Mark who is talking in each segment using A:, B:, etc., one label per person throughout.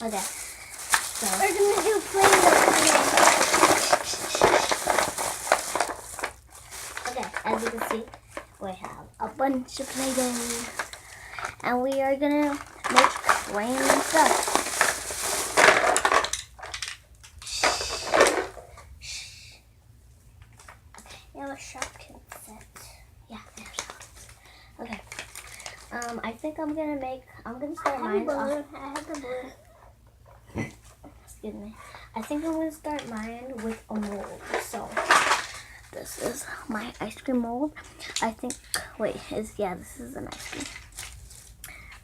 A: Okay. So
B: we're gonna do Play-Doh.
A: okay, as you can see, we have a bunch of Play-Doh, and we are gonna make random stuff.
B: You have a Shopkins set.
A: Yeah, there's sharks. Okay. I think I'm gonna start
B: I have a
A: mine.
B: balloon. I have the balloon.
A: Excuse me. I think I'm gonna start mine with a mold. So this is my ice cream mold. I think. Wait, this is an ice cream.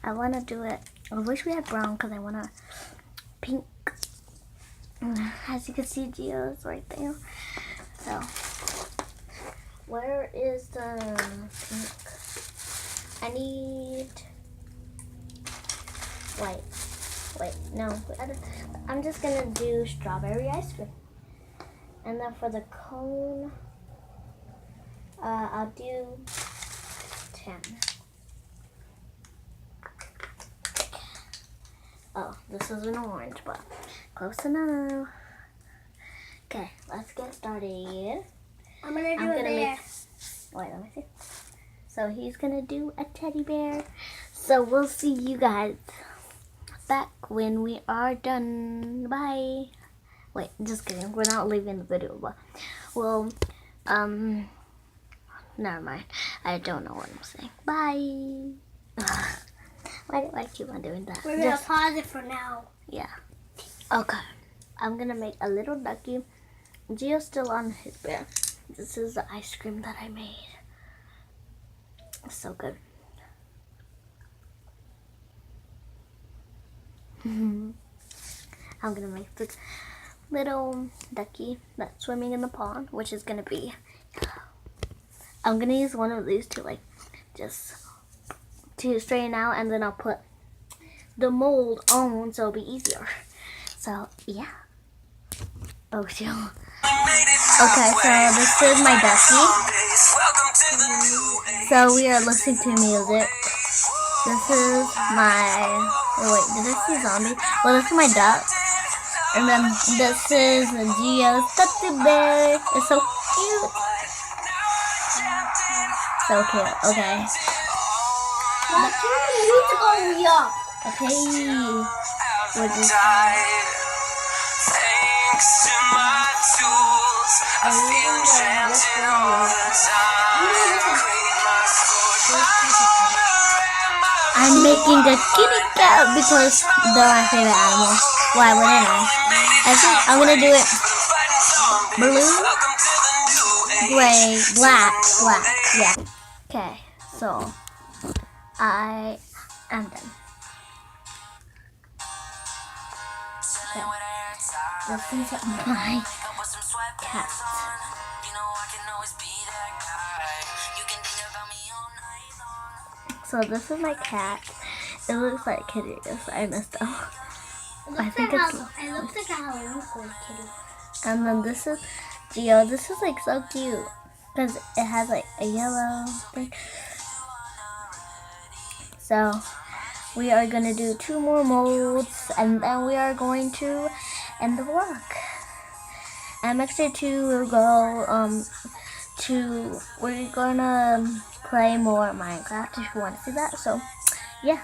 A: I wanna do it. I wish we had brown because I wanna pink. As you can see, Gio's right there. So where is the pink? I need white. Wait, no. I'm just gonna do strawberry ice cream. And then for the cone, I'll do 10. Oh, this is an orange, but close enough. Okay, let's get started.
B: I'm gonna do it there.
A: Wait, let me see. So he's gonna do a teddy bear. So we'll see you guys back when we are done. Bye. Wait, just kidding. We're not leaving the video, but never mind. I don't know what I'm saying. Bye. Why do I keep on doing that?
B: We're gonna pause it for now.
A: Yeah. Okay. I'm gonna make a little ducky. Gio's still on his bear. This is the ice cream that I made. It's so good. I'm gonna make this little ducky that's swimming in the pond, which is gonna be. I'm gonna use one of these to just to straighten out, and then I'll put the mold on so it'll be easier. So yeah. Oh shoot. Okay, so this is my ducky. So we are listening to music. This is my. Oh wait, did I see zombie? Well, this is my duck. And then this is Gio's teddy bear. It's so cute. So cute. Okay. Okay. What is
C: Thanks to my tools, I feel enchanted all the time. Create my story,
A: I'm making a kitty cat because they're my favorite animal. Why wouldn't I? I think I'm gonna do it blue, gray, black. Yeah. Okay, so I am done. Okay. This is my cat. So this is my cat. It looks like Kitty. I messed up. I think it's.
B: It looks like a Halloween kitty.
A: And then this is Gio. This is so cute because it has a yellow thing. So we are gonna do 2 more molds, and then we are going to end the vlog. I'm excited to go we're gonna play more Minecraft if you want to see that. So yeah,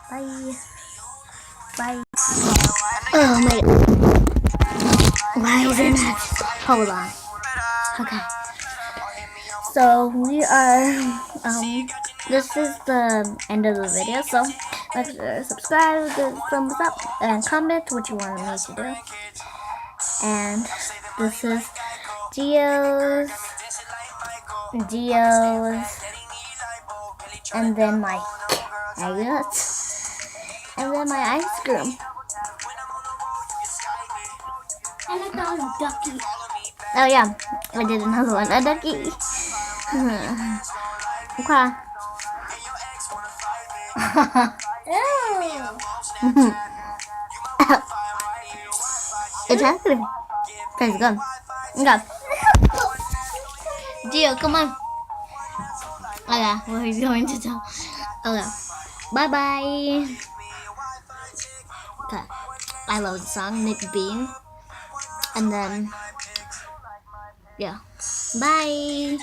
A: bye. Oh my god, why isn't it? Hold on. Okay, so we are this is the end of the video. So make sure to subscribe, give a thumbs up, and comment what you want me to do. And this is Gio's, and then my and then my ice cream.
B: And a ducky.
A: Oh yeah, I did another one, a ducky. Okay. It's happening. Okay, go. Okay. Gio, come on. Okay, we're going to tell. Okay. Bye bye. 'cause I love the song, Nick Bean. And then, yeah. Bye!